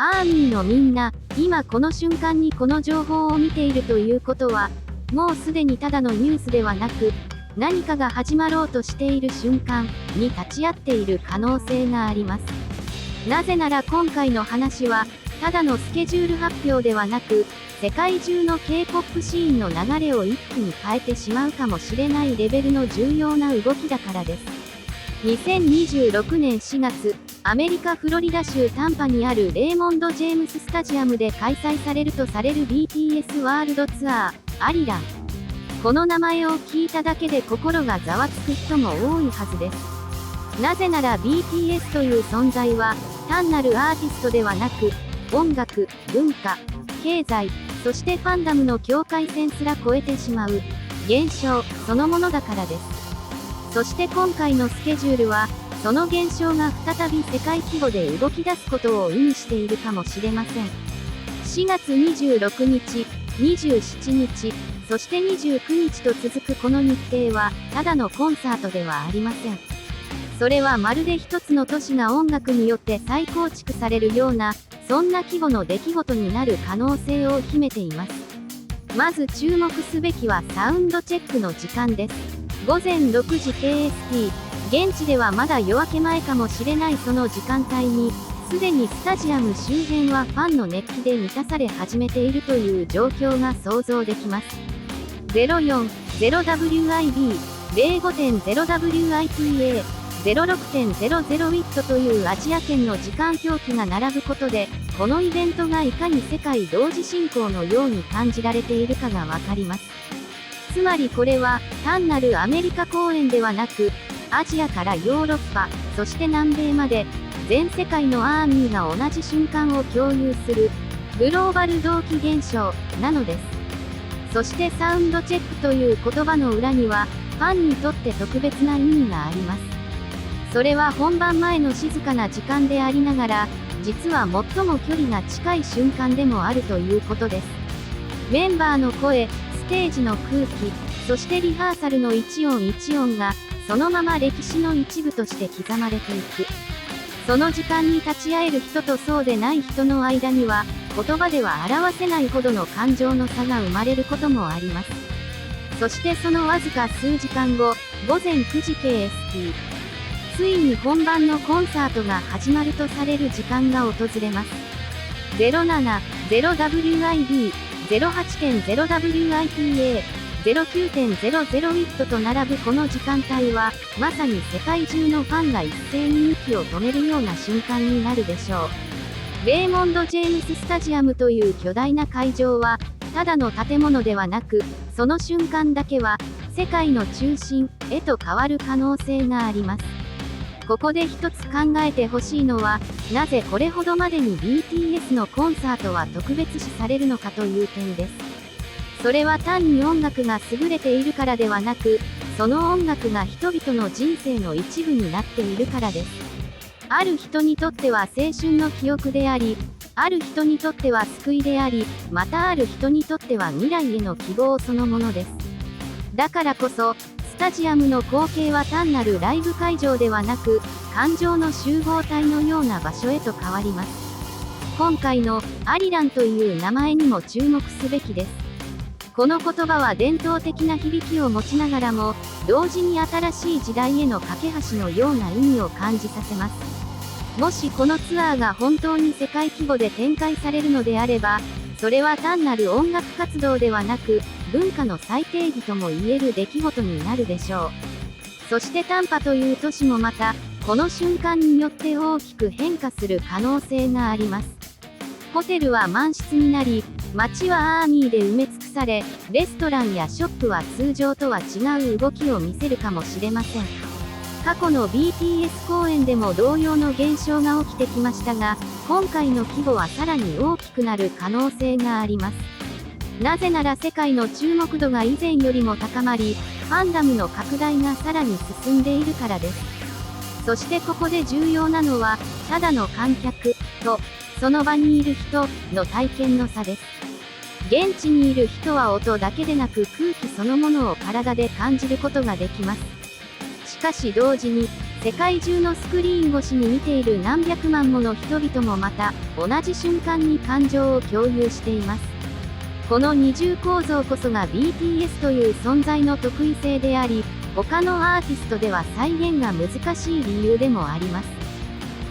アーミーのみんな、今この瞬間にこの情報を見ているということは、もうすでにただのニュースではなく、何かが始まろうとしている瞬間に立ち会っている可能性があります。なぜなら今回の話は、ただのスケジュール発表ではなく、世界中の K-POP シーンの流れを一気に変えてしまうかもしれないレベルの重要な動きだからです。2026年4月、アメリカ・フロリダ州タンパにあるレーモンド・ジェームススタジアムで開催されるとされる BTS ワールドツアー、アリラン。この名前を聞いただけで心がざわつく人も多いはずです。なぜなら BTS という存在は、単なるアーティストではなく、音楽、文化、経済、そしてファンダムの境界線すら越えてしまう、現象、そのものだからです。そして今回のスケジュールは、その現象が再び世界規模で動き出すことを意味しているかもしれません。4月26日、27日、そして29日と続くこの日程は、ただのコンサートではありません。それはまるで一つの都市が音楽によって再構築されるような、そんな規模の出来事になる可能性を秘めています。まず注目すべきはサウンドチェックの時間です。午前6時 KST、現地ではまだ夜明け前かもしれないその時間帯に、すでにスタジアム周辺はファンの熱気で満たされ始めているという状況が想像できます。040WIB、05.0WIPA、06.00WIT というアジア圏の時間表記が並ぶことで、このイベントがいかに世界同時進行のように感じられているかがわかります。つまりこれは、単なるアメリカ公演ではなく、アジアからヨーロッパ、そして南米まで、全世界のアーミーが同じ瞬間を共有する、グローバル同期現象、なのです。そしてサウンドチェックという言葉の裏には、ファンにとって特別な意味があります。それは本番前の静かな時間でありながら、実は最も距離が近い瞬間でもあるということです。メンバーの声、ステージの空気、そしてリハーサルの一音一音が、そのまま歴史の一部として刻まれていく。その時間に立ち会える人とそうでない人の間には、言葉では表せないほどの感情の差が生まれることもあります。そしてそのわずか数時間後、午前9時 KST。ついに本番のコンサートが始まるとされる時間が訪れます。070WIB、08.0WIPA、09.00WIT と並ぶこの時間帯は、まさに世界中のファンが一斉に息を止めるような瞬間になるでしょう。レーモンド・ジェームス・スタジアムという巨大な会場は、ただの建物ではなく、その瞬間だけは、世界の中心へと変わる可能性があります。ここで一つ考えてほしいのは、なぜこれほどまでに BTS のコンサートは特別視されるのかという点です。それは単に音楽が優れているからではなく、その音楽が人々の人生の一部になっているからです。ある人にとっては青春の記憶であり、ある人にとっては救いであり、またある人にとっては未来への希望そのものです。だからこそ、スタジアムの光景は単なるライブ会場ではなく、感情の集合体のような場所へと変わります。今回のアリランという名前にも注目すべきです。この言葉は伝統的な響きを持ちながらも、同時に新しい時代への架け橋のような意味を感じさせます。もしこのツアーが本当に世界規模で展開されるのであれば、それは単なる音楽活動ではなく、文化の再定義とも言える出来事になるでしょう。そしてタンパという都市もまた、この瞬間によって大きく変化する可能性があります。ホテルは満室になり、街はアーミーで埋め尽くされ、レストランやショップは通常とは違う動きを見せるかもしれません。過去の BTS 公演でも同様の現象が起きてきましたが、今回の規模はさらに大きくなる可能性があります。なぜなら世界の注目度が以前よりも高まり、ファンダムの拡大がさらに進んでいるからです。そしてここで重要なのは、ただの観客と、その場にいる人の体験の差です。現地にいる人は音だけでなく空気そのものを体で感じることができます。しかし同時に、世界中のスクリーン越しに見ている何百万もの人々もまた、同じ瞬間に感情を共有しています。この二重構造こそが BTS という存在の特異性であり、他のアーティストでは再現が難しい理由でもあります。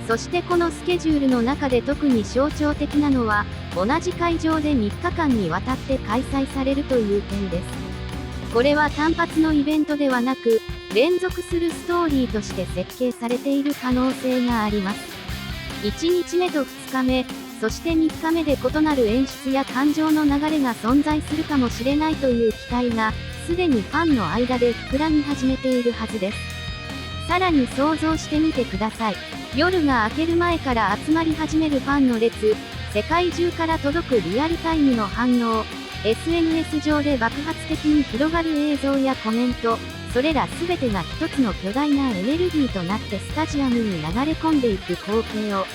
そしてこのスケジュールの中で特に象徴的なのは、同じ会場で3日間にわたって開催されるという点です。これは単発のイベントではなく、連続するストーリーとして設計されている可能性があります。1日目と2日目、そして3日目で異なる演出や感情の流れが存在するかもしれないという期待が、すでにファンの間で膨らみ始めているはずです。さらに想像してみてください。夜が明ける前から集まり始めるファンの列、世界中から届くリアルタイムの反応、SNS 上で爆発的に広がる映像やコメント、それら全てが一つの巨大なエネルギーとなってスタジアムに流れ込んでいく光景を、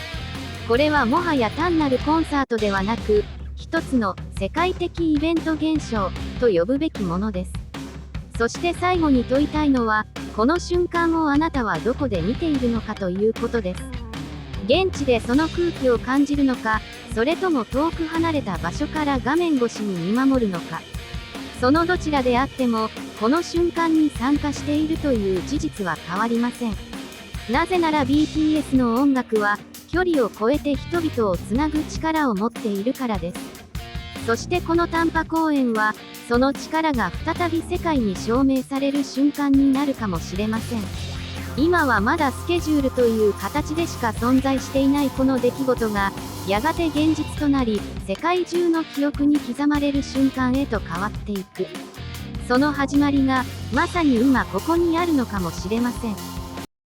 これはもはや単なるコンサートではなく、一つの世界的イベント現象と呼ぶべきものです。そして最後に問いたいのは、この瞬間をあなたはどこで見ているのかということです。現地でその空気を感じるのか、それとも遠く離れた場所から画面越しに見守るのか。そのどちらであっても、この瞬間に参加しているという事実は変わりません。なぜなら BTS の音楽は、距離を超えて人々をつなぐ力を持っているからです。そしてこの短波公演は、その力が再び世界に証明される瞬間になるかもしれません。今はまだスケジュールという形でしか存在していないこの出来事が、やがて現実となり、世界中の記憶に刻まれる瞬間へと変わっていく。その始まりが、まさに今ここにあるのかもしれません。